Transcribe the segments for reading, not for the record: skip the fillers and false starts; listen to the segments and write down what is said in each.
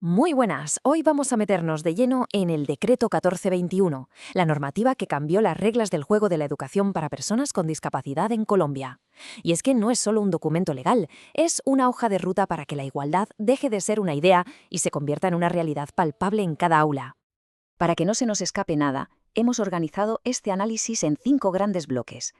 Muy buenas, hoy vamos a meternos de lleno en el Decreto 1421, la normativa que cambió las reglas del juego de la educación para personas con discapacidad en Colombia. Y es que no es solo un documento legal, es una hoja de ruta para que la igualdad deje de ser una idea y se convierta en una realidad palpable en cada aula. Para que no se nos escape nada, hemos organizado este análisis en 5 grandes bloques.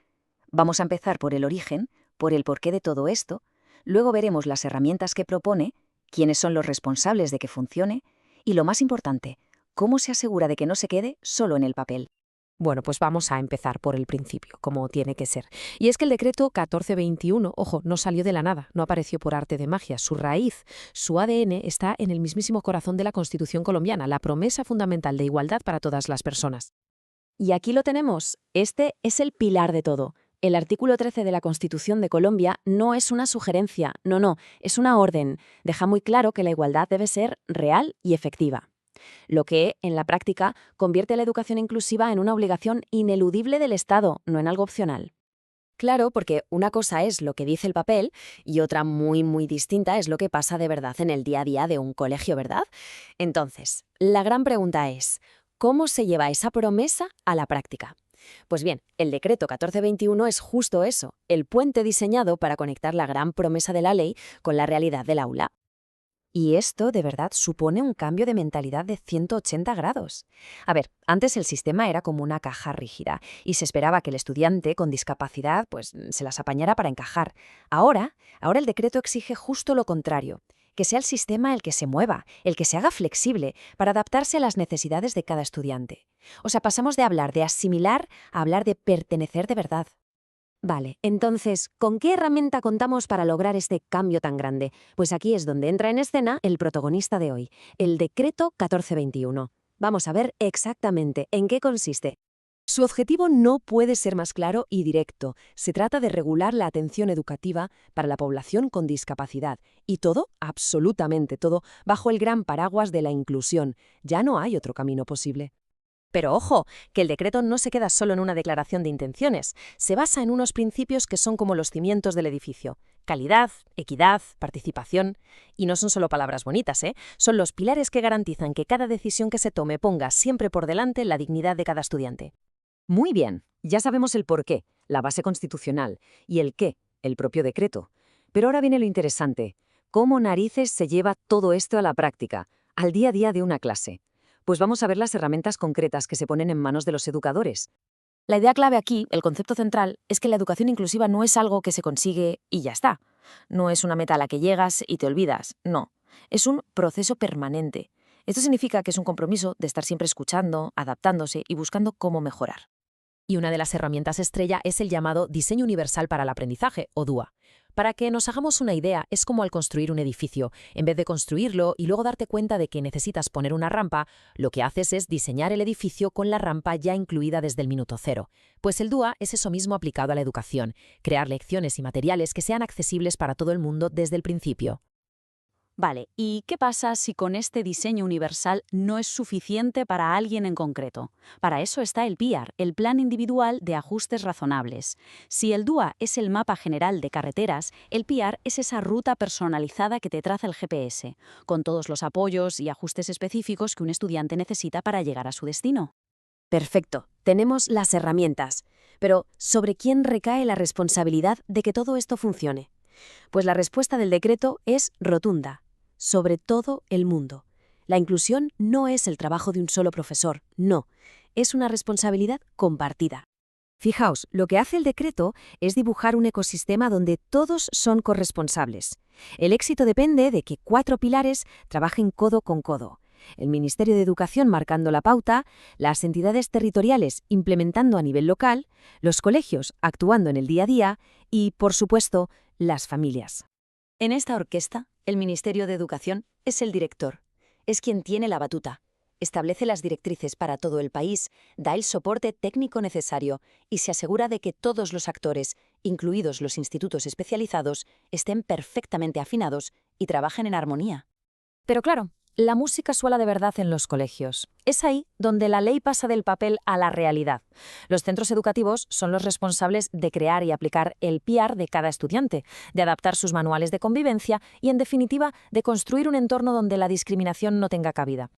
Vamos a empezar por el origen, por el porqué de todo esto, luego veremos las herramientas que propone, quiénes son los responsables de que funcione y, lo más importante, cómo se asegura de que no se quede solo en el papel. Bueno, pues vamos a empezar por el principio, como tiene que ser. Y es que el decreto 1421, ojo, no salió de la nada, no apareció por arte de magia. Su raíz, su ADN está en el mismísimo corazón de la Constitución colombiana, la promesa fundamental de igualdad para todas las personas. Y aquí lo tenemos. Este es el pilar de todo. El artículo 13 de la Constitución de Colombia no es una sugerencia, no, es una orden. Deja muy claro que la igualdad debe ser real y efectiva. Lo que, en la práctica, convierte la educación inclusiva en una obligación ineludible del Estado, no en algo opcional. Claro, porque una cosa es lo que dice el papel y otra muy distinta es lo que pasa de verdad en el día a día de un colegio, ¿verdad? Entonces, la gran pregunta es, ¿cómo se lleva esa promesa a la práctica? Pues bien, el decreto 1421 es justo eso, el puente diseñado para conectar la gran promesa de la ley con la realidad del aula. Y esto, de verdad, supone un cambio de mentalidad de 180 grados. A ver, antes el sistema era como una caja rígida y se esperaba que el estudiante con discapacidad pues, se las apañara para encajar. Ahora el decreto exige justo lo contrario, que sea el sistema el que se mueva, el que se haga flexible, para adaptarse a las necesidades de cada estudiante. O sea, pasamos de hablar de asimilar a hablar de pertenecer de verdad. Vale, entonces, ¿con qué herramienta contamos para lograr este cambio tan grande? Pues aquí es donde entra en escena el protagonista de hoy, el Decreto 1421. Vamos a ver exactamente en qué consiste. Su objetivo no puede ser más claro y directo. Se trata de regular la atención educativa para la población con discapacidad. Y todo, absolutamente todo, bajo el gran paraguas de la inclusión. Ya no hay otro camino posible. Pero ojo, que el decreto no se queda solo en una declaración de intenciones, se basa en unos principios que son como los cimientos del edificio. Calidad, equidad, participación. Y no son solo palabras bonitas, ¿eh? Son los pilares que garantizan que cada decisión que se tome ponga siempre por delante la dignidad de cada estudiante. Muy bien, ya sabemos el porqué, la base constitucional, y el qué, el propio decreto. Pero ahora viene lo interesante. ¿Cómo narices se lleva todo esto a la práctica, al día a día de una clase? Pues vamos a ver las herramientas concretas que se ponen en manos de los educadores. La idea clave aquí, el concepto central, es que la educación inclusiva no es algo que se consigue y ya está. No es una meta a la que llegas y te olvidas, no. Es un proceso permanente. Esto significa que es un compromiso de estar siempre escuchando, adaptándose y buscando cómo mejorar. Y una de las herramientas estrella es el llamado Diseño Universal para el Aprendizaje, o DUA. Para que nos hagamos una idea, es como al construir un edificio. En vez de construirlo y luego darte cuenta de que necesitas poner una rampa, lo que haces es diseñar el edificio con la rampa ya incluida desde el minuto cero. Pues el DUA es eso mismo aplicado a la educación, crear lecciones y materiales que sean accesibles para todo el mundo desde el principio. Vale, ¿y qué pasa si con este diseño universal no es suficiente para alguien en concreto? Para eso está el PIAR, el Plan Individual de Ajustes Razonables. Si el DUA es el mapa general de carreteras, el PIAR es esa ruta personalizada que te traza el GPS, con todos los apoyos y ajustes específicos que un estudiante necesita para llegar a su destino. Perfecto, tenemos las herramientas. Pero, ¿sobre quién recae la responsabilidad de que todo esto funcione? Pues la respuesta del decreto es rotunda. Sobre todo el mundo. La inclusión no es el trabajo de un solo profesor, no. Es una responsabilidad compartida. Fijaos, lo que hace el decreto es dibujar un ecosistema donde todos son corresponsables. El éxito depende de que 4 pilares trabajen codo con codo. El Ministerio de Educación marcando la pauta, las entidades territoriales implementando a nivel local, los colegios actuando en el día a día y, por supuesto, las familias. En esta orquesta, el Ministerio de Educación es el director, es quien tiene la batuta, establece las directrices para todo el país, da el soporte técnico necesario y se asegura de que todos los actores, incluidos los institutos especializados, estén perfectamente afinados y trabajen en armonía. Pero claro, La música suela de verdad en los colegios. Es ahí donde la ley pasa del papel a la realidad. Los centros educativos son los responsables de crear y aplicar el PR de cada estudiante, de adaptar sus manuales de convivencia y, en definitiva, de construir un entorno donde la discriminación no tenga cabida.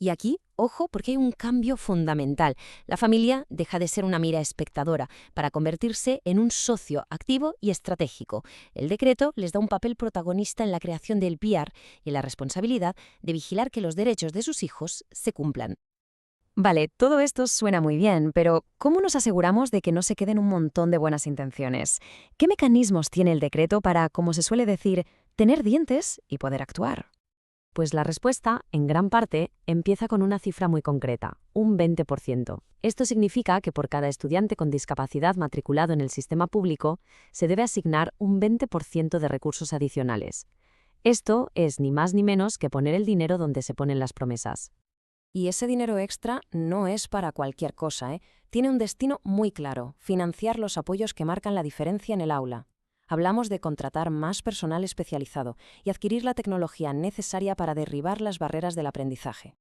Y aquí, ojo, porque hay un cambio fundamental. La familia deja de ser una mera espectadora para convertirse en un socio activo y estratégico. El decreto les da un papel protagonista en la creación del PR y la responsabilidad de vigilar que los derechos de sus hijos se cumplan. Vale, todo esto suena muy bien, pero ¿cómo nos aseguramos de que no se queden un montón de buenas intenciones? ¿Qué mecanismos tiene el decreto para, como se suele decir, tener dientes y poder actuar? Pues la respuesta, en gran parte, empieza con una cifra muy concreta, un 20%. Esto significa que por cada estudiante con discapacidad matriculado en el sistema público, se debe asignar un 20% de recursos adicionales. Esto es ni más ni menos que poner el dinero donde se ponen las promesas. Y ese dinero extra no es para cualquier cosa, ¿eh? Tiene un destino muy claro: financiar los apoyos que marcan la diferencia en el aula. Hablamos de contratar más personal especializado y adquirir la tecnología necesaria para derribar las barreras del aprendizaje.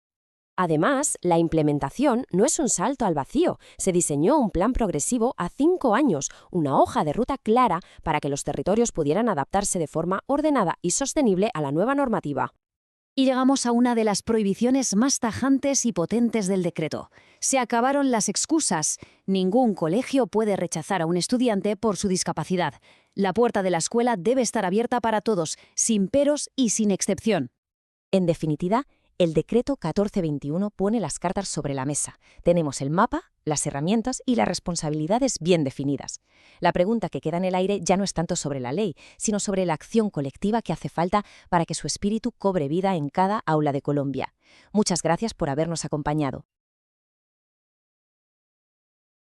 Además, la implementación no es un salto al vacío. Se diseñó un plan progresivo a 5 años, una hoja de ruta clara para que los territorios pudieran adaptarse de forma ordenada y sostenible a la nueva normativa. Y llegamos a una de las prohibiciones más tajantes y potentes del decreto. Se acabaron las excusas. Ningún colegio puede rechazar a un estudiante por su discapacidad. La puerta de la escuela debe estar abierta para todos, sin peros y sin excepción. En definitiva, el decreto 1421 pone las cartas sobre la mesa. Tenemos el mapa, las herramientas y las responsabilidades bien definidas. La pregunta que queda en el aire ya no es tanto sobre la ley, sino sobre la acción colectiva que hace falta para que su espíritu cobre vida en cada aula de Colombia. Muchas gracias por habernos acompañado.